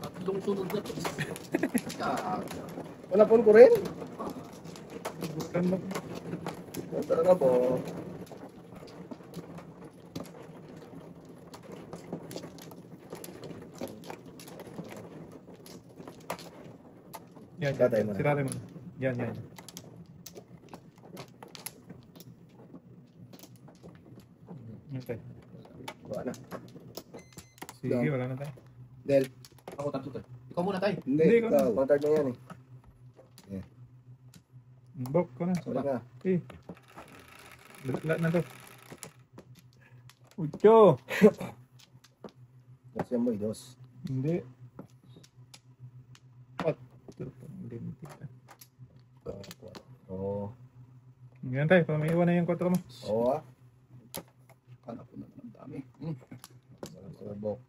Tatlong sunod na to. Manapon ko rin. Bukan mo. Talaga po. Yan, Tatay mo na. sirari mo. Yan, yan. Okay. Wala na. Sige, wala na tayo. Del. Ako tatlo to. Ikaw muna tayo. Hindi, Hindi, ikaw. Pang-tag na yan eh. Bok ko na. Wala na. Okay. Lahat na to. Ucho! Kasi mo, dos. Hindi. What? Oo. Ganyan tayo, para may iwan na yung 4 mo. Oo ah. Kala ko naman ang dami. Subok.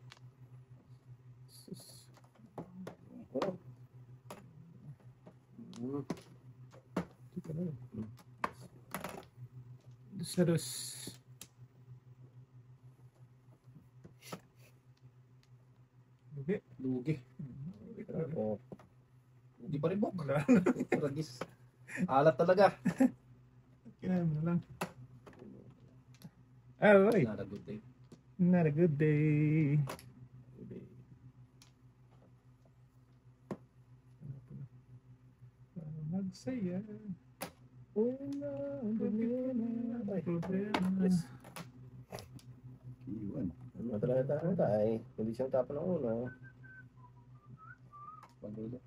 Terus. Lugi. Lugi. Oo. Hindi pa rin bok. Wala. Ragis. Alat talaga. Kinain mo lang. Alright. Not a good day. Not a good day. Magsaya. Wala problema. Iwan. Ano talaga tayo? Hindi siyang tapon ng una. Pandulo.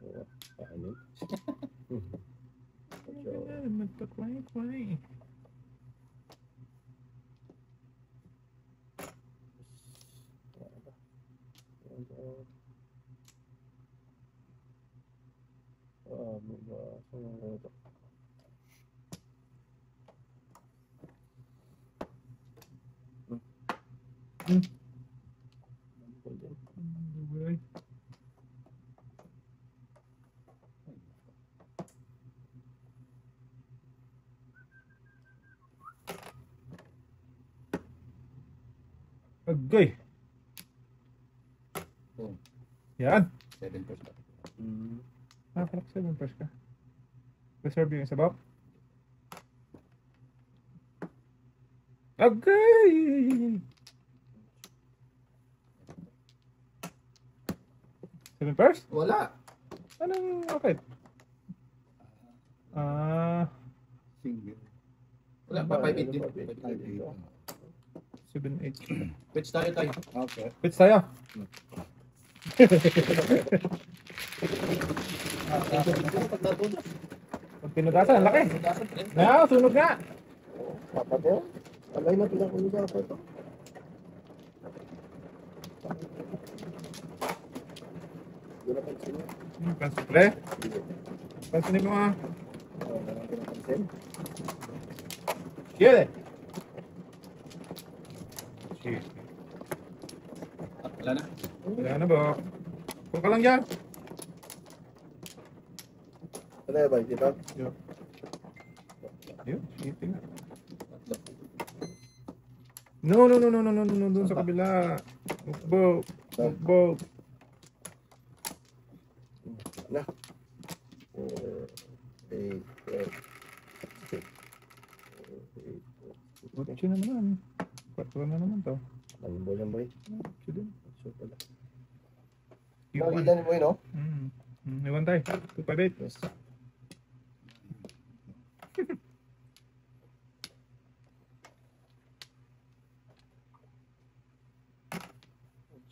Oo. Paano? Magpakway-kway. Agay. Boom. Yan. 7 first. Kalak 7 first ka. Reserve yung isa ba? Agay! Seven first? Wala. Anong okay? Single. Wala pa 5-8 din. 7-8. Pitch tayo tayo. Okay. Pits tayo. Pag pinutasan, ang laki. Na, sunog nga. Dapat yun. Alay na pinakuli ka pa ito. Hindi na pansin mo. Pansin pre. Pansinin mo nga. Hindi na pansin. Sige. Sige. Wala na. Wala na ba? Kung ka lang dyan. Ano yung bike dito? Yun, sige nga. Tatlo. No, doon sa kabila. Ukbo. Ukbo. Na. 4, 8, 12. Otso na naman. 4 na naman to. Lamboy, lamboy. Otso din. So pala. Iwan. Nakita niyo po yun, no? Iwan tayo. 258. Yes.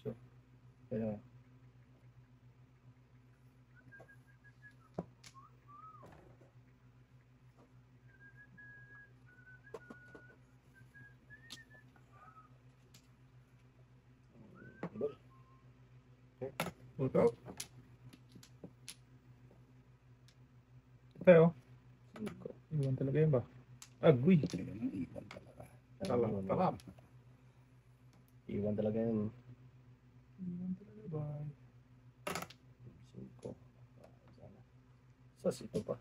So, kaya Puto. Tayo. Iwan talaga yun ba? Agoy. iwan talaga. Talap. Iwan talaga yun. Iwan talaga ba? 5. Sas ito pa.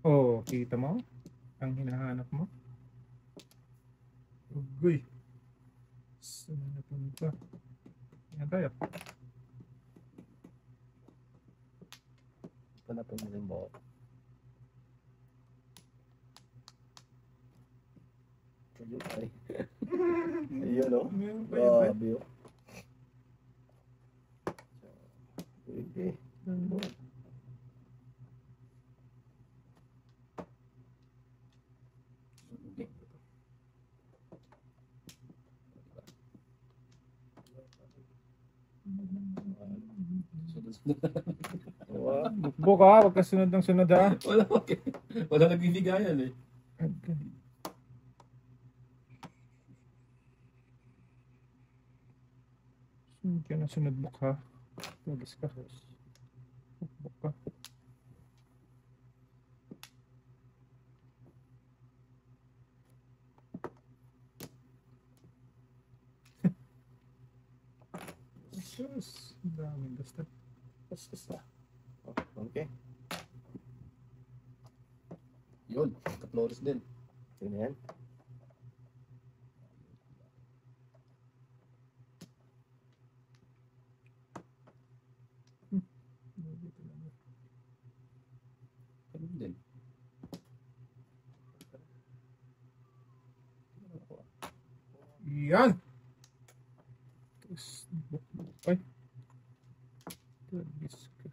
Oh, kita mo? Ang hinahanap mo? Ugoy. Saan na punta? Yan tayo. Hanapin mo yung bawat. Ayun ay. Ayun o. Meron pa yun, Grabe o. Pwede. Wow. Bukbok ha, wag ka sunod ng sunod ha. Wala, wala nagbibigayan eh. Okay. Sunod ka na sunod buk ha. Tagis ka. Bukbok ka. Sus, ang daming basta. Basta. Oh, okay. Yun, ka-Flores din. Yun na yan. Ganun din. Yan! Tapos, bukbok. Ay. Tagis ka.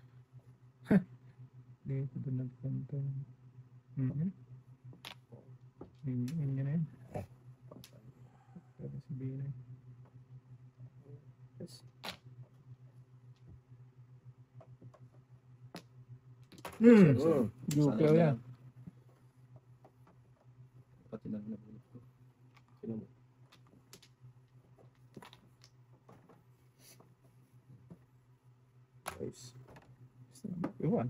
Dito doon nagpunta. Yun na yun. Para sabihin na. Yes. Joker yan. Pati na nabulot ko. Sino mo? Nice. Iwan.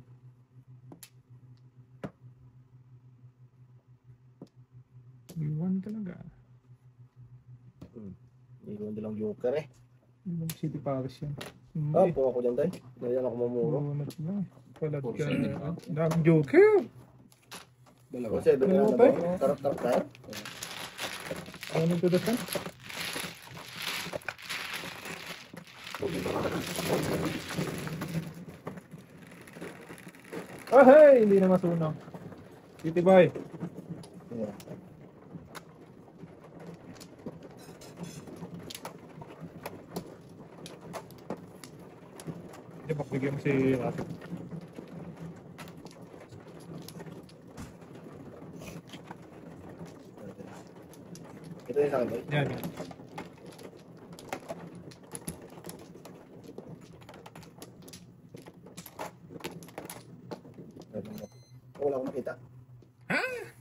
Iwan talaga. Iwan nilang joker eh. Ibang City Paris yan. Ah, Hindi. po ako dyan tayo. Ngayon ako mamuro. Bunot lang. Palad ka. 4-7 Daming Joker. Dalawa. O, 7 na Okay. ba? Tarap-tarap tayo. Ano to the sun? Oh, hey! Hindi na masunog. City boy. Yeah. Hindi, pagbigyan mo si Rafi. Ito yung sa akin, boy. Yan, yan. Wala akong makita.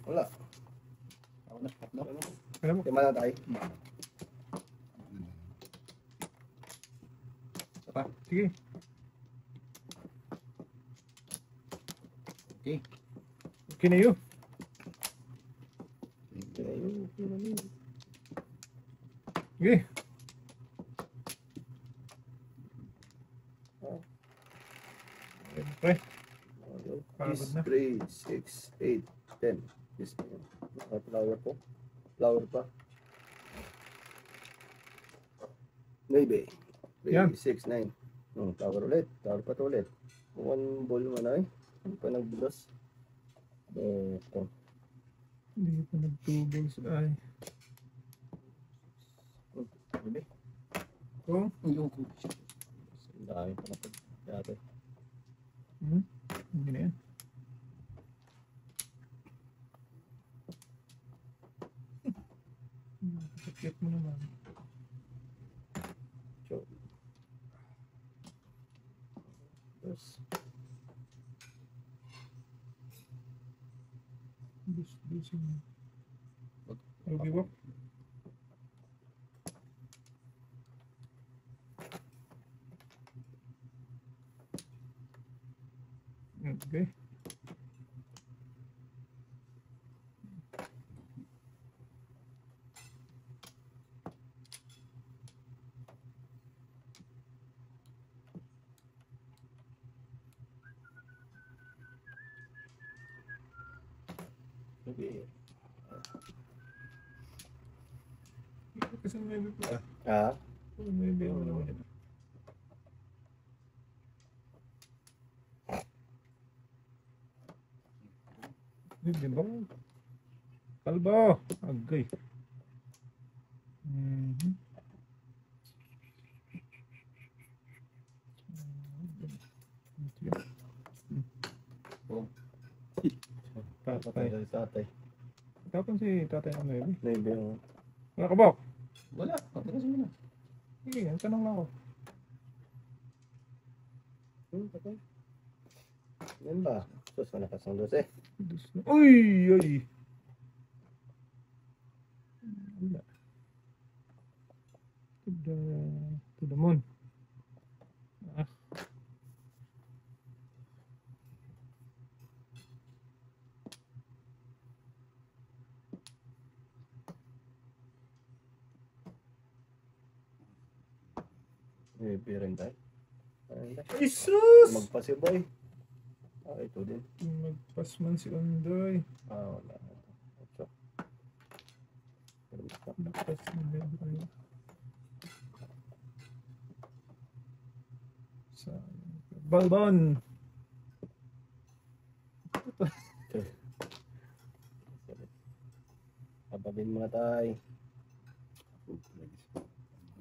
Wala. Ako na, tatlo. Alam mo? Lima na tayo. Isa pa. Sige. Okay. Okay na yun. Sige. Siyempre. Pagod na. 3, 6, 8, 10. Yes, flower po. Flower pa. 9. 3, Yan. 6, 9. Flower ulit. Flower pa to ulit. 1 ball mo na eh. Hindi pa nagbulos. Ito. Hindi pa nagtubos. Ay. Hindi. Kung? Yung Ang dami pa na dati. Hindi na yan. Sakit mo naman. So. Yes. Busin mo. Ruby walk. Okay. Sige. Kasi maybe po ah. Ah? Maybe ako naman yun. Hindi ba? Kalbo! Agay. Oh, Tatay. Tatay. Tapos si tatay na maybe. Maybe yung... Wala ka ba? wala. Pagkakasin mo na. Sige, ang tanong lang ako. Okay. Yan ba? Sus, malakas ang 12. Uy! Uy! Wala. To the moon. Ah. Maybe rin tayo. Ay, sus! Magpasiboy. Ah, ito din. Magpasman si Ondoy. Ah, wala. Ito. Magpasman. Sa Balbon. Ababin mga tay.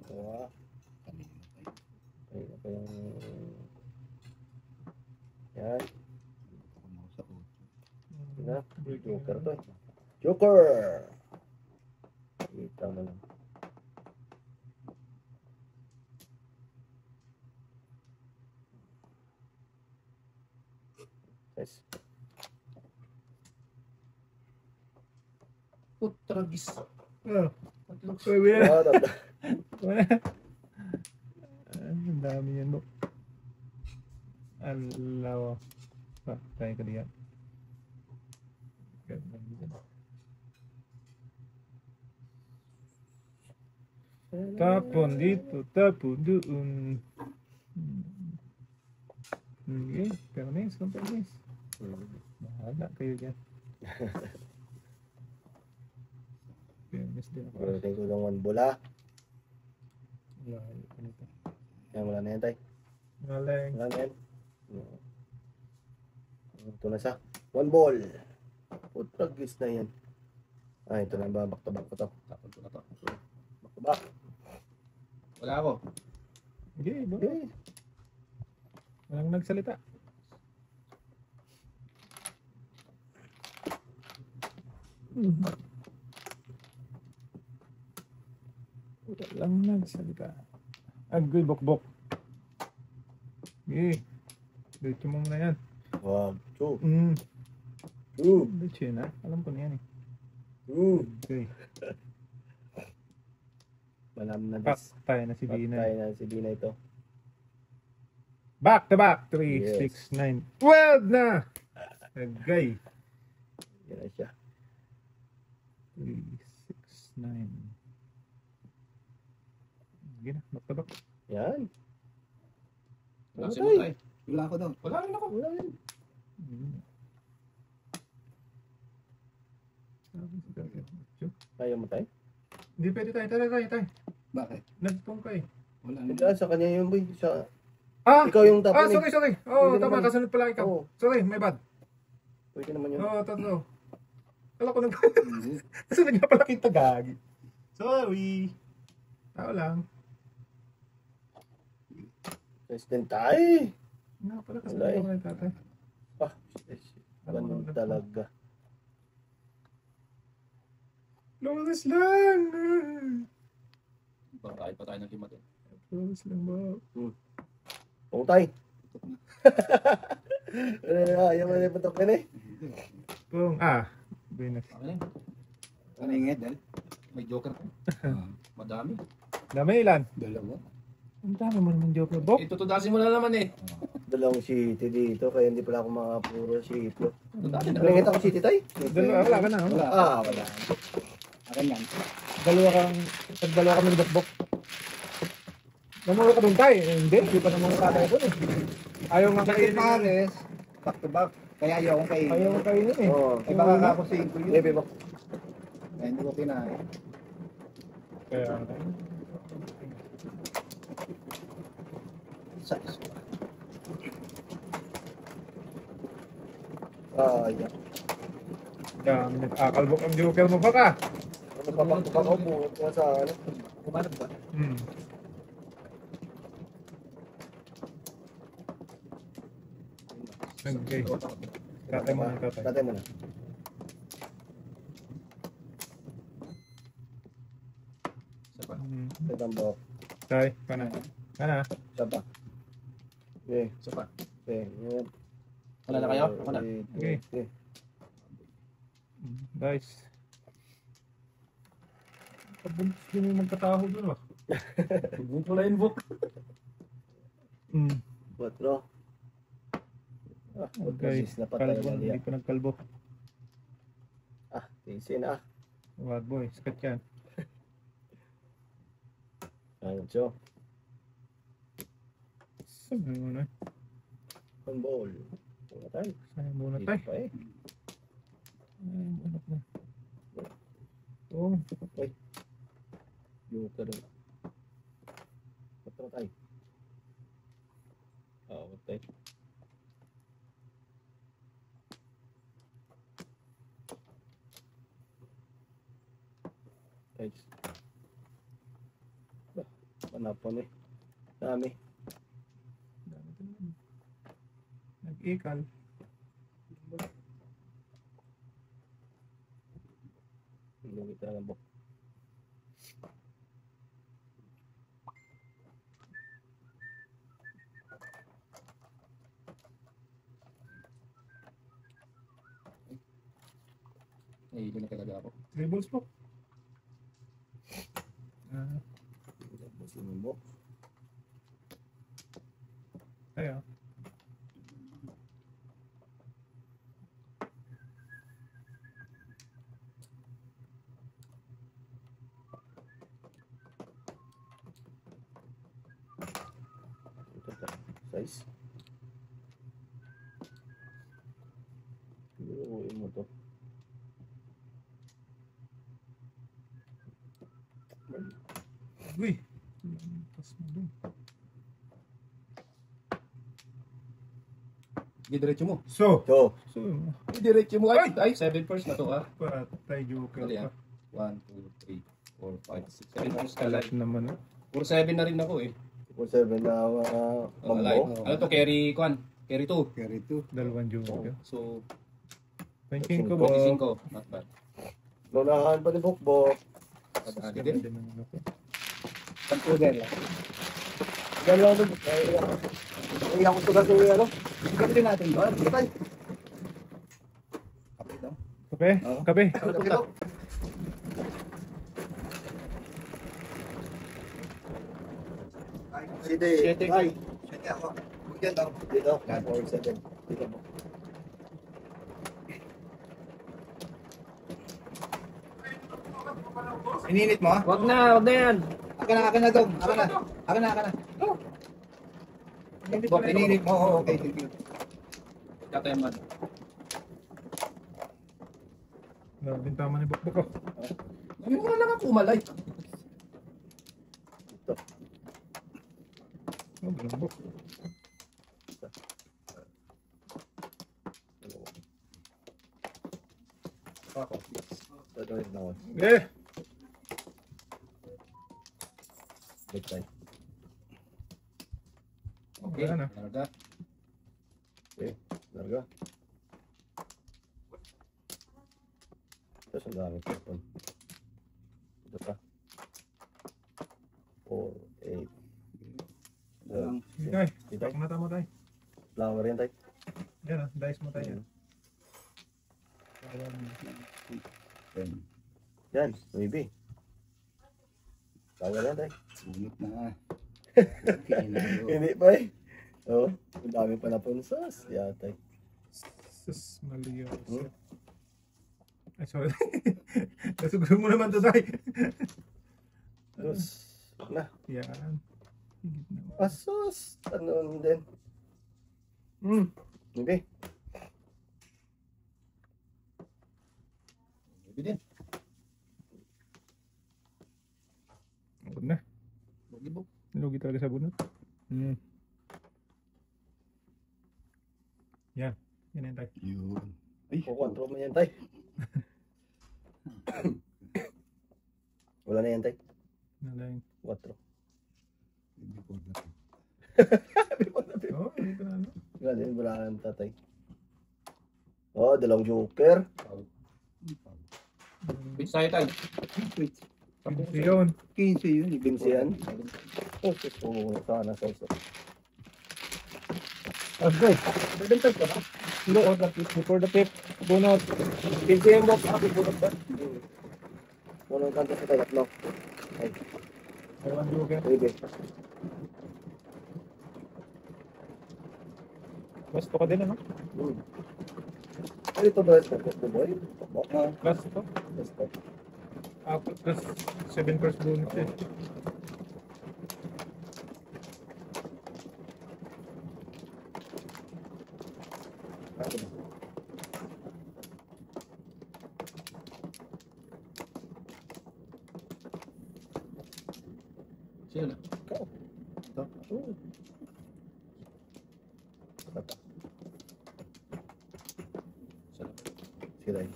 Wow. Ayun pa yung... Yan. Na, Joker to. Joker! Kita mo lang. Yes. Putragis. Oh, Tatlong sabi na. Ah, tanda. Ang dami yan, bro. Alaw. Ah, tayo ka diyan. Ganda dyan. Tapon dito, tapon doon. Okay, permis, kung permis. Bahala kayo dyan. Permis din ako. Pero tingko lang one bola. Wala, ano ito. Yan, wala na yan tay. Maleng. Wala na yan. Ito na siya. One ball. Putragis na yan. Ah, ito na ba? Back to back ko to. tapon ko na to. Back to back. Wala ako. Okay, bro. Okay. Walang nagsalita. Walang nagsalita. Agoy, bok-bok. Okay. Diretso mo muna yan. Wag. Two. Diretso yun ha. Alam ko na yan eh. Okay. Malam na Back this. tayo na si Back Dina. tayo na si Dina ito. Back to back. 3, Yes. 6, 9. 12 na! Agay. Yan na siya. 3, 6, 9. Sige na, back to back. Yan. Wala si Okay. Mutay. Wala ako daw. Wala rin ako. Wala yan. Ayaw mo tayo? Hindi pwede tayo. Bakit? Nagpong ka eh. Wala Hindi naman. sa kanya yun boy. Sa... Ah! Ikaw yung tapon eh. Sorry. Oo, Pwede tama. naman. Kasunod pala ikaw. Oo. Sorry, my bad. Pwede naman yun. Oo, tatlo. Kala ko nag... Hindi. Kasunod nga pala kita gagi. Sorry. Tao lang. President tayo. Nga pala kasunod Wala eh. ko ng tatay. Ah, ganun talaga. Flawless lang! Baka pa tayo ng lima din. Flawless lang ba? Pungtay. Ayaw mo na yung patok yan eh. Pong, ah. Venus. Okay lang. Ano yung dahil? May joker ko. Madami. Dami ilan? Dalawa. Ang dami mo naman joker, Bok. Itutudasin mo na naman eh. Dalawang city dito, kaya hindi pala ako makapuro city. Tudasin na. Nalingit ako city tay? Dalawa, wala ka na. Wala. Ah, wala. Akin yan. Dalawa kami ni Bok. Namuha ka doon tayo. Hindi pa naman tatay ko eh. Ayaw nga kainin. Pares. back to back. Kaya ayaw akong kainin. Ayaw ko kainin eh. Oo. Ay baka kakusin ko yun. Maybe ba? Kaya hindi ko kinain. Kaya, Size. Yeah. yan, nag-akalbok ang joker mo baka. Ano pa back to back ako, bungot nga sa ano. Kumanap ba? Hmm. Okay. Tatay mo na, tatay. Tatay mo na. Isa pa. Hmm. Tatang ba? Tay, kana. Kana. Isa pa. Okay. Isa pa. Okay. Yan. Wala na kayo? Ako na. Okay. Okay. Guys. Pabuntos din yung magkataho doon ah. Huwag wala invoke. Hmm. 4. Ah, Okay. na patay Kalbo, na hindi niya. pa nagkalbo. Ah, tisin ah. Wag boy, sikat yan. Ancho. Sabi mo na. One ball. Wala tayo. Sayang muna Dito tay. pa eh. Ay, anak mo. Oh, Joker. Patro tayo. Oo, patay. Guys. Bah, panapon eh. Dami. dami din. Nag-ikal. Lumit na lang bok. Ay, hindi na talaga ako. Dribbles po. Ah, Tapos yung bok. kaya. Ito pa. Size. Iuuin mo to. Uy. Pas mo doon. Didiretso mo. So. So, So, Didiretso mo. Ay, 7 first na to ah. patay joker Dali pa. ah. 1, 2, 3, 4, 5, 6, 7 first ka Kalat live. naman ah. 4-7 na rin ako eh. 4-7 na Live. mambo. Ano to, carry, Kwan? Carry 2. Carry 2. Dalawang joker. So, Painting ko ba? 45. Not bad. Lunahan pa ni Bokbok. Ah, Ganda din. din ang ano ko. Pagpuder lang. Yan lang ito. Ay, ako ito kasi ano. Gawin natin ba? Patay. Kapit daw. Kape? Oo. Kape? Ito. Side. Siyete. Ay. Siyete ako. Bugyan daw. Dito. 4-7. Dito po. Ininit mo ah? Wag na yan. Aka na daw. Aka na. Ininit mo. Oo, okay. Thank you. Katayan mo. Grabe tama ni Bakbak ko. Ngayon ko na lang ako umalay. Ito. Oh, galambok. Ako. Ito rin ako. Eh! Big time. Okay. Wala na. Larga. Larga. Ito sa dami po. Ito pa. 4, 8. Lang. Sige tay. Dito. Tak na tama tay. Flower yan tayo. Yan ah, dice mo tayo. Yan, maybe. Flower yan tayo. Sunod na. Hindi pa eh. Oo. Ang dami pa na punsas. Yatay. Sus, mali yun. Hmm? Ay, sorry. Nasugro mo naman to tay. Tapos, na. Yan. Higit na. Asos. Ano din? Maybe. Sabi din. Huwag na. Bugibog. Lugi talaga sa bunot. Yan. Yan yung tayo. Yun. Ay, Kukontrol mo yan, tay. Wala na yan, tay. Nalain. 4. before na. Oo, hindi ko na ano. Galing, wala kang tatay. Oh, dalawang joker. Wait, tayo tayo. Wait. Kasi yun. 15 yun. 15 yan? Oo, sana sa isa. Okay. Nagdantag ka ba? Before the tip. Bunot. 15 yan, box. Bunot ba? Bunot kanto sa tayo, no? Ay, Dalawang joker. sige. Basta ka din ano? Ano ito ba? Ito boy? Plus ito. Basta. Plus 7 first bonus eh. Sino na? Ikaw. Ito? Bata. Sino? Sila yun.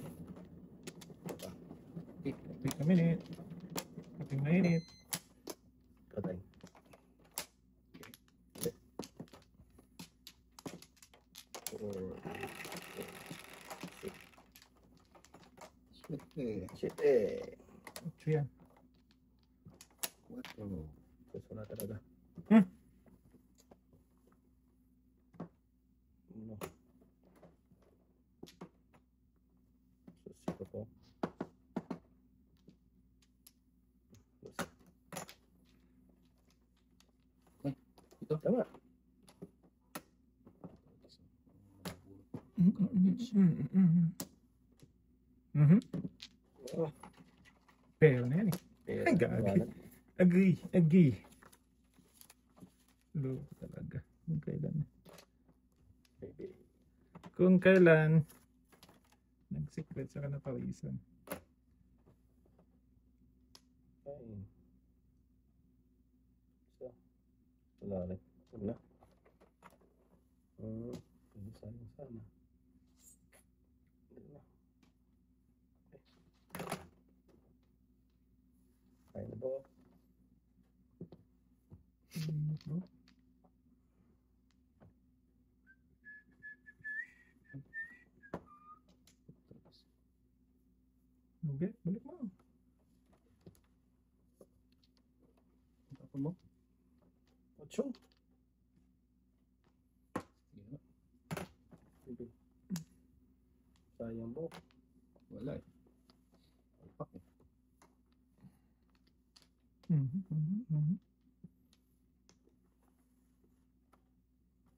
Wait a minute. Kaping mainit. Patay. Shit eh. Shit eh. So yan. What the? Gusto na talaga. Hmm. Ano? Susiko po. Ito? Tama. Pero na yan eh. Pero, Ay, gagi. wala. Agree. Loko talaga. Kung kailan. Baby. Kung kailan nag-secret sa kanapawisan. Ay. So, wala rin. Wala. Sana. Sana. Wala. Ay na ba? Lugi, balik mo. Tapon mo? Ocho. Sige na. Baby. Sayang po. Wala eh. Alpak eh.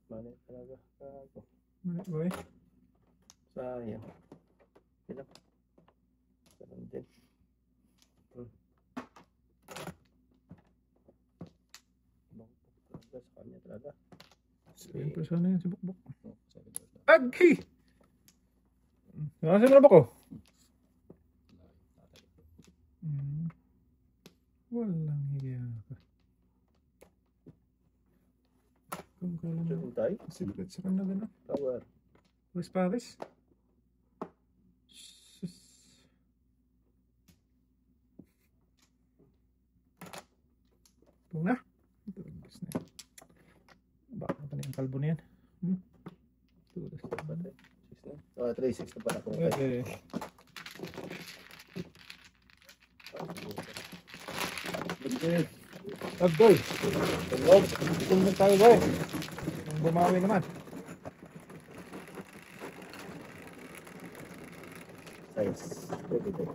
Mali talaga. Ako. Balik boy. Sayang. Ilan? Sarang din. Bangkok talaga sa kanya talaga. 7 person na yan si Bukbuk. Oh, 7 years na. Agi! Nakasin mo na ba ko? Tatay. Walang hiya ka. Kung kailan na. Diyan tayo. Secret sa kanya gano'n. Tower. West Paris. Sus. Ito na. Ito gusto na yan. Baka na yung kalbo na yan. Tulas na ba? 6 na. 3-6 na pala kung tayo. Eh, Tagdoy. Tulog. Tumulong tayo boy. Kung bumawi naman. Nice. Pwede tayo.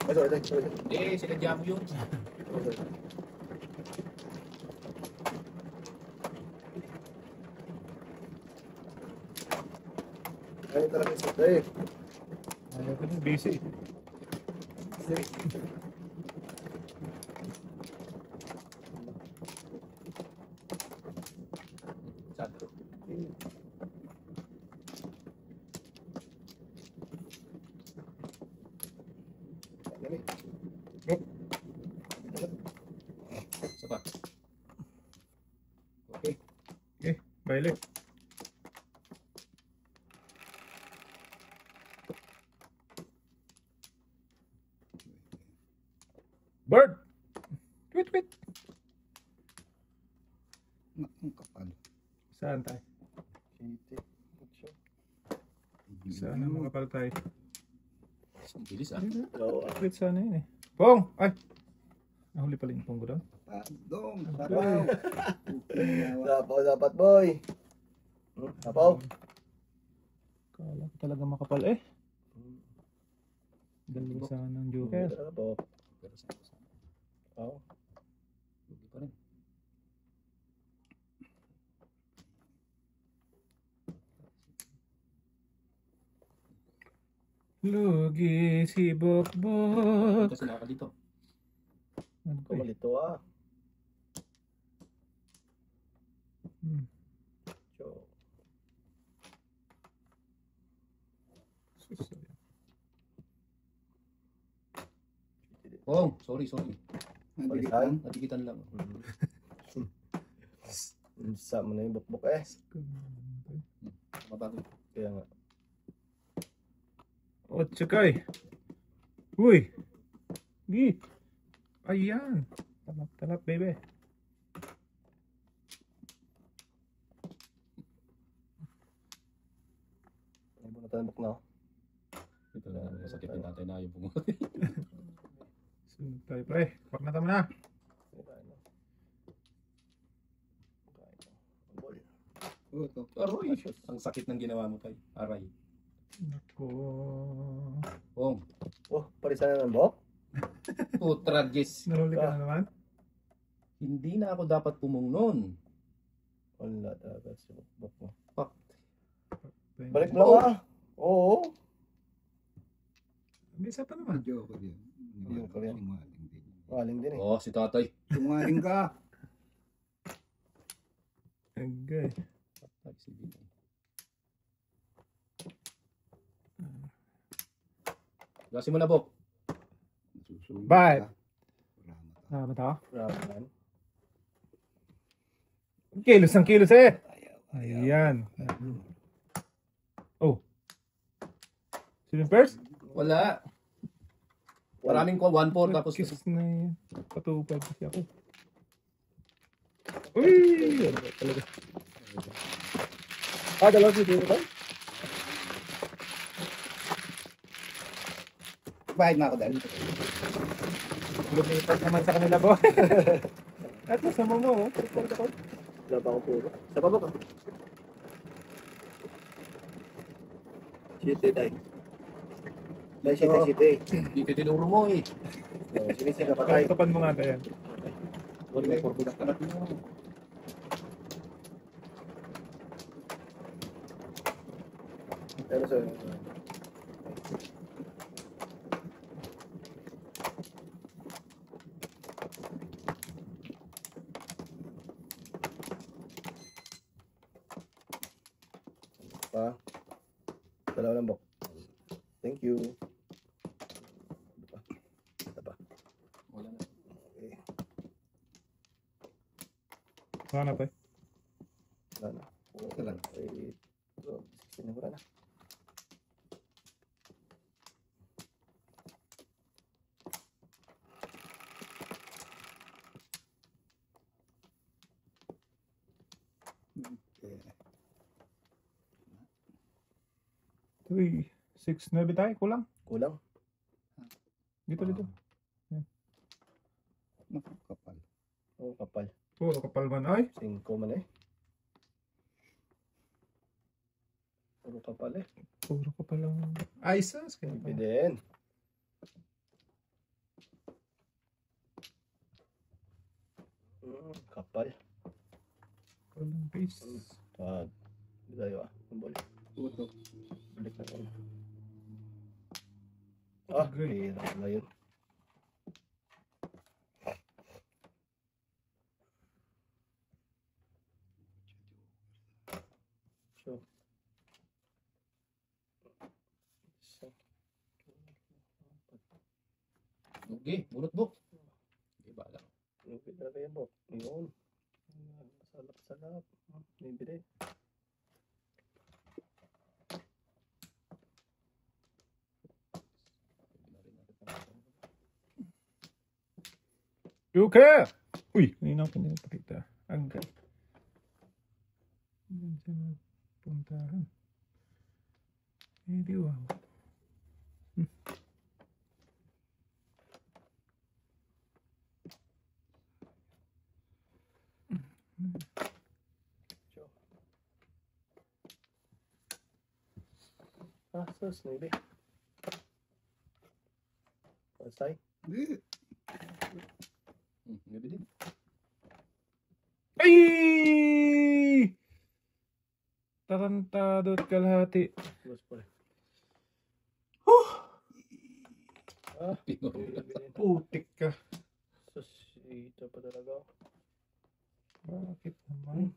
Ito. Eh, sinadya mo yun. Ano talaga isa tayo? Ayaw ko na, busy. Sad. Baile. Bird! Tweet, tweet! Ang kapal. Saan tayo? City. Ocho. Saan ang makapal tayo? Ang bilis ah. Oo. Tweet sana yun eh. Pong! Ay! Nahuli pala yung pong ko doon. Padong. Sabaw. Sapaw dapat, boy. Sapaw. Kala ko talaga makapal eh. Galing sana ng Joker. Sapaw. Pero sa Oo. hindi pa rin. Lugi si Bokbok. Kasi nakaka dito. Ano ko eh? Kumalito ah. Hmm. So, Sus, Oh, sorry. Palitan. Natikitan lang. Sa mo na yung bukbok eh. Mabago. Kaya nga. Otsukay. Uy. Gi. Ayan. Talap, baby. May bunatan ng buk na. Ito na masakit din natin na yung pumunta. Sunod tayo pre. Pak na tama na. Aroy. Ang sakit ng ginawa mo tayo. Aray. Nako. Pong. Oh, parisan na ng buk? Tragis. Nahuli ka na naman? Hindi na ako dapat pumung noon. Wala talaga si bukbok mo. Pak. Balik mo lang ah. Oo. May isa pa naman. Joke din. Yung Korean. Waling din eh. Oh, si tatay. Tumaling ka. Agay. Patay si Bino. Gasin mo na, Bok. Bye. Salamat ako. Ramen. Kilos ng kilos eh. Ayan. Oh. Sino yung first? Wala. Maraming ko, 1-4 tapos Kiss na yan. Patupad kasi ako. Uy! Ano ba talaga? Ah, dalawa si Dino ba? Bahid na ako dahil. Lumipas naman sa kanila po. At sa mo mo. Wala pa akong puro. Sa baba ka. City tayo. Dahil city. Dito tinuro mo eh. Sinisig ka pa tayo. Tapan mo nga tayo. Wala may purpudak ka na. Pero sa... Pa. Dalawa lang bok. Thank you. Ito pa. Wala na. Okay. Sana tayo. Wala na. Ito lang. Okay. So, 16 na wala na. Uy. 6-9 tayo. Kulang. Kulang. Dito. Kapal. Oh, kapal. Puro kapal man ay. 5 man eh. Puro kapal eh. Puro kapal ang... Ay, sas. Kaya Hindi pala. din. Kapal. Kapal ang face. Ah, hindi tayo ah. Ang balik. Puto. Balik na yun. Ah, Great. hirap na yun. So. Okay, bunot, Bok. Okay, bala. Okay, talaga yan, Bok. Yun. Salap. Bibili. Joker! Uy, kanina ako pinapakita. Agad. Diyan siya puntahan. Eh, di wow. Sus, maybe. Pasay. Hindi. Gabi din. Ay! Tarantado at kalahati. Bus pa. Pinura. Putik ka. Sus, ito pa talaga. Bakit naman?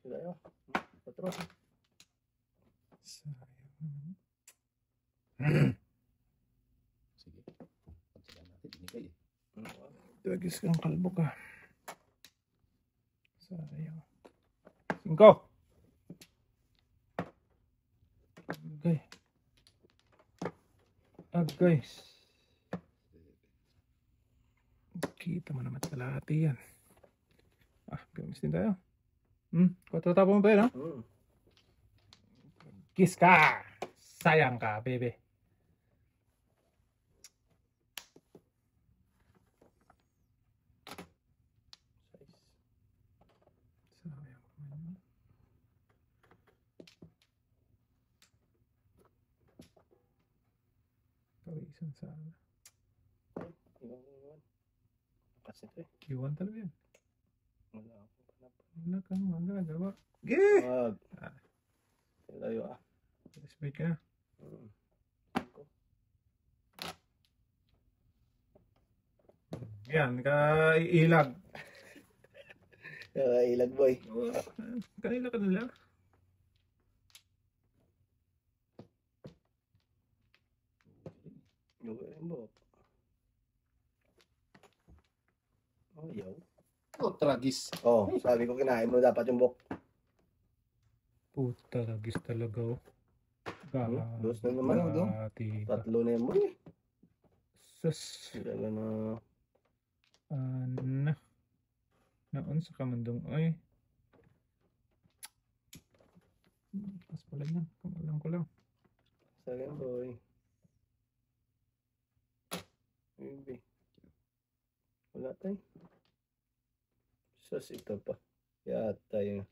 Sila yun. Patro. Sayang. Sige. Pagsalan natin, binigay eh. Dagis kang kalbo ka. Sayang. 5. Agay. Agay. Kita mo naman kalahati yan. Bilis din tayo. 4 tapo mo pa yun, ha? Kiss ka! Sayang ka, baby. Sayang ka naman. Pawisan sana. Iwan. Kasi ito eh. Iwan talaga yan. Wala akong panap. Wala kang magagawa. Gih! Wag. Layo ah. Respect ka na. Yan, kailag. Ilag boy. Kanila ka nila. Mo. Oh, yaw. Oh, tragis. Oh, sabi ko kinain mo dapat yung bok. Puta, lagis talaga oh. Dos na naman. Kalahati ka. 3 na yan mo eh. Sus. Talaga na. Naon sa kamandong. Ay. Pas pala yan. Kamalang ko lang. Sagan boy. Maybe. Wala tayo. Sus, ito pa. Yata yun.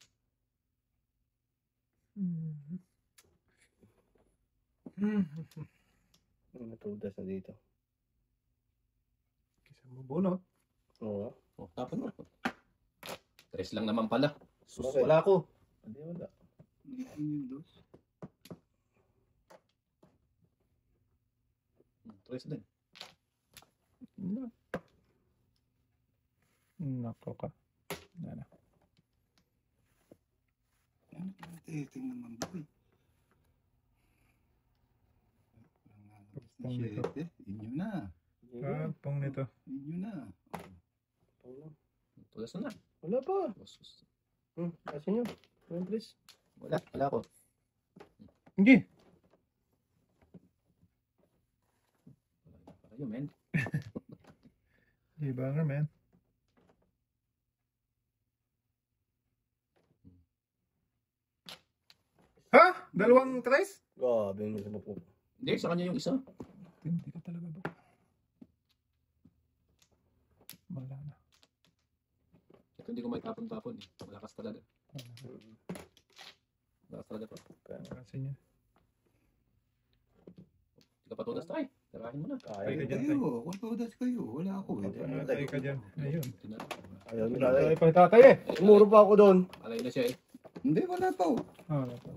Natudas na dito. Kisa mo bunot. Oo. Oh, tapon mo. 3 lang naman pala. Sus, Okay. wala ko. Hindi, wala. Yung dos. 3 din. Nako ka. Ano. Yan, tingnan mo boy. Inyo na. Kapong nito. Inyo na. Tulas na. Wala pa. Sus. Kasi nyo. Please. Wala ko. Hindi. Para yun, men. Di ba nga, man? Ha? 2 tres? Grabe mo sa mapok. Hindi, sa kanya yung isa. Hindi ka talaga ba? Wala na. Ito hindi ko may tapon-tapon eh. Malakas talaga. Malakas talaga to. Kasi niya. Hindi ka patulas tayo. Tarahin mo na. Kaya Ay, nyo. ka dyan. Kung patulas kayo, wala ako eh. Patay ka dyan. Ayun. Ayaw nyo Patay tatay. pa yung tatay eh. Umuro pa ako doon. Alay na siya eh. Hindi, wala pa oh. Wala pa.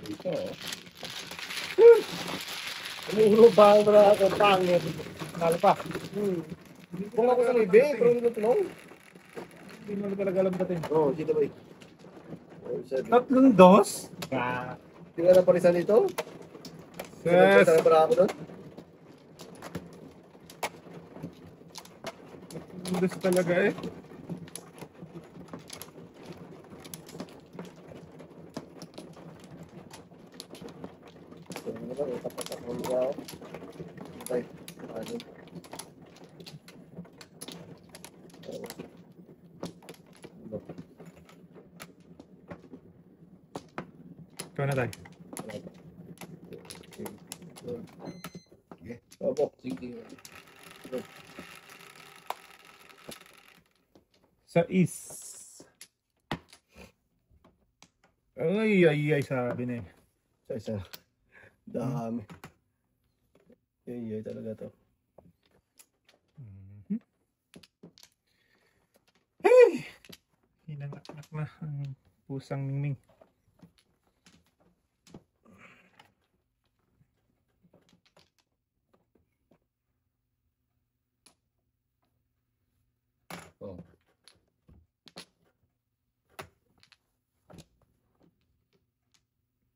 Ito. Umuro pa ako na ako. Pangit. Wala pa. Kung ako sa libe, pero hindi ko tulong. Hindi mo talaga alam natin. Oo, dito ba eh. 3 dos? Hindi ka na parisan dito? Yes. Saan para ako doon? Dos talaga eh. So, ano ba? Itapatak mo niya ako. Okay. Ano? Ano? Ikaw na tayo. Okay. Sige. Opo. Sige. Sa is. Ay, sabi na eh. Sa isa. Dami. Yay, talaga to. Mhm. Hey! Hinangak-nak na ang pusang Mingming. Oh.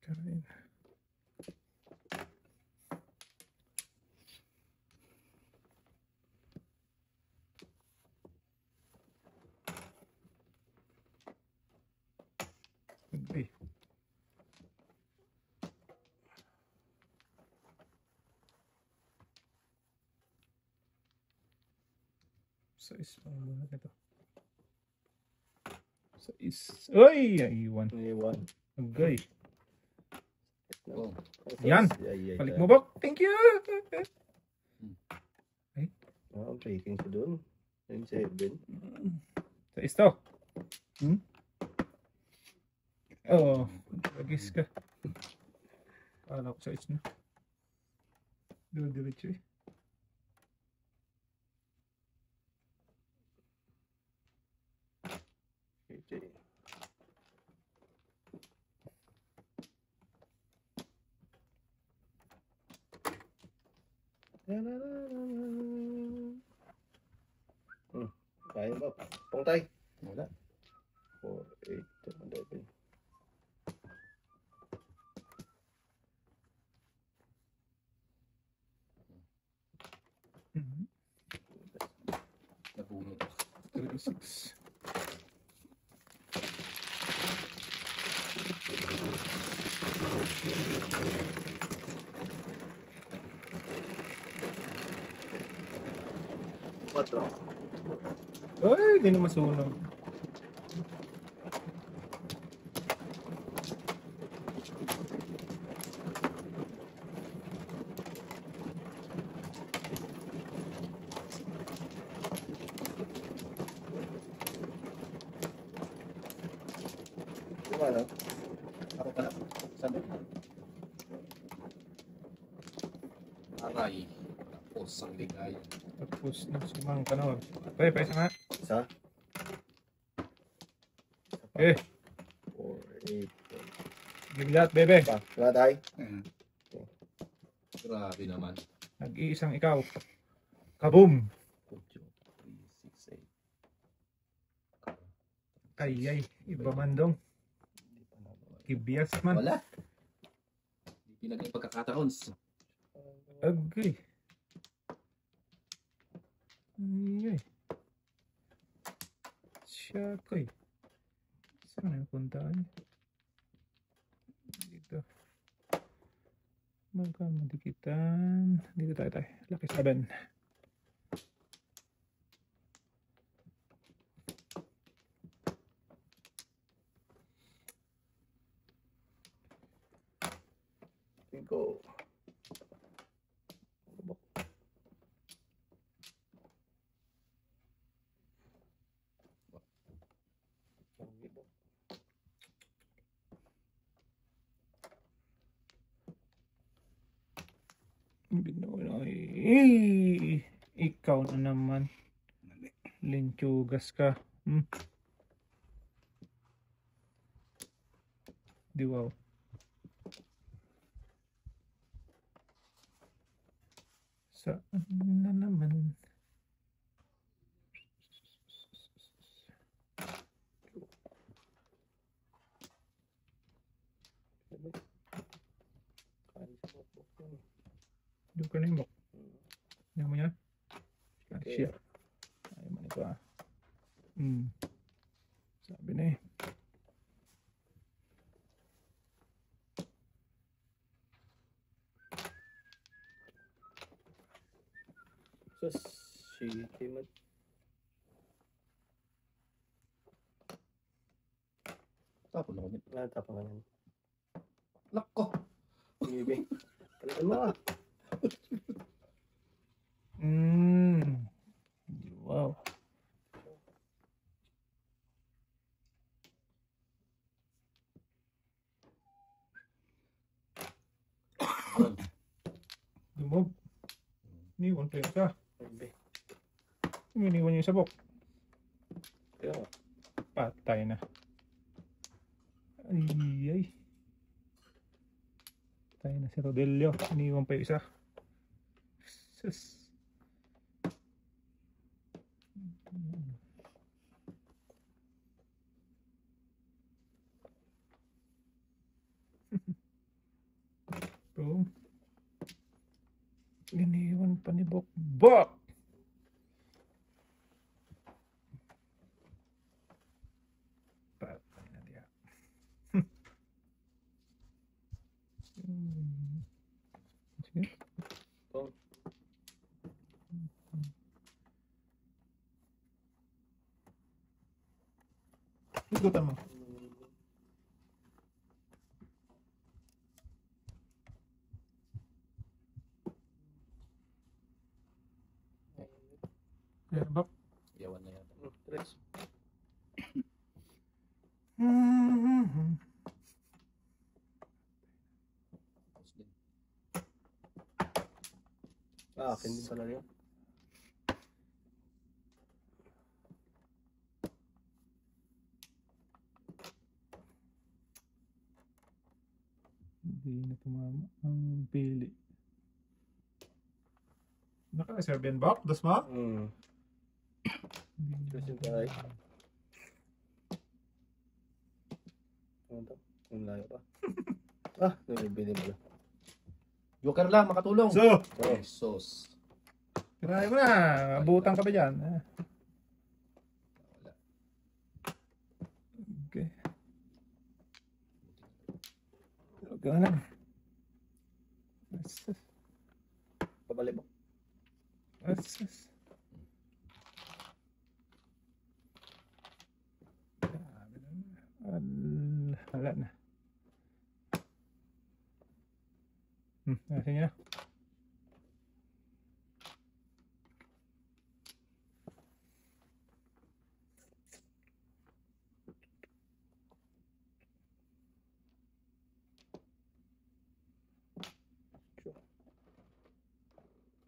Kain. Okay. Sa is pang bunot nito. Sa is. Ay! Iwan. Iwan. Okay. Oh. Yan. Yay, Balik mo, Bok. Thank you. Ah, ang breaking ko dun. Yung 7. Sa is to. Oo. Agis ka. Kala ko sa is na. Diretso eh. Okay. Kaya ba? Pungtay. Wala. 4, 8, 11. Nabunot. 36. Patro. Ay, di na masunog. Diba no? Ako pala. Sabi. Aray. Tapos ang ligay. Tapos na sumang kanor. Okay, pa isa nga. Isa. Eh, 4, 8. give that, bebe. Pa. Diba tayo? Grabe naman. Nag-iisang ikaw. Kaboom! 8, 3, 6, 8. Ay, iba man dong. Kibias man. Wala. Hindi pinagay pagkakataon. Agay. Ay. Siya ko eh. Saan na yung puntaan? Dito. Magkamadikitan. Dito tayo. Lucky 7. Go. Binoy. Ikaw na naman. Linchugas ka. Di wow. Saan na naman? Doon ka na yung bok. Ayaw mo yan? Siya. Ayaw mo nito ah. Sabi na eh. Sus, shitty man. Tapos ako din. Natapa ka na. Lako. Bibi. Kalitan mo ah. Wow. Dumog. Iniwan pa yung isa. Bibi. Iniwan yung sabok. Kaya nga. Patay na. Ay. Patay na si Rodelio. Iniwan pa yung isa. Sus. Boom. Iniwan pa ni Bok. Bok! Patay na diya. Sige. Boom. Igutan mo. Ayan, Bok. Yawan na yata. Tres. Tapos din. Ah, akin din pala yun. Hindi na tumama ang pili. Naka-reserve yan, Bok? Das mo? Tres yung tayo. Ano to? Ang layo pa. Ah, nabibili mo lang. Joker lang, makatulong. So, Oh, sos. tirahin mo na. Abutan ka pa dyan. Wala. Okay. Huwag ka na. Asas. Pabalik mo. Asas. Grabe naman. Hala na. Nasa niya.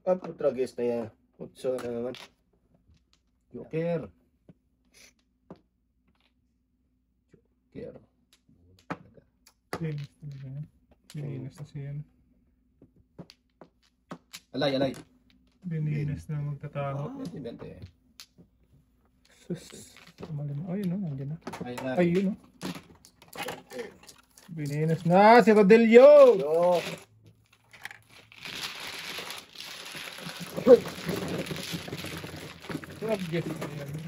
Ah, putra guys na yan. Utso na naman. Joker. Joker. Linis talaga yan. Bininis na siya. Alay. Bininis na magtataho. 20. Sus. Tumalim. Ayun o, nandiyan na. Ay. Ayun o. Bininis na si Rodelio! Yo! Grabe.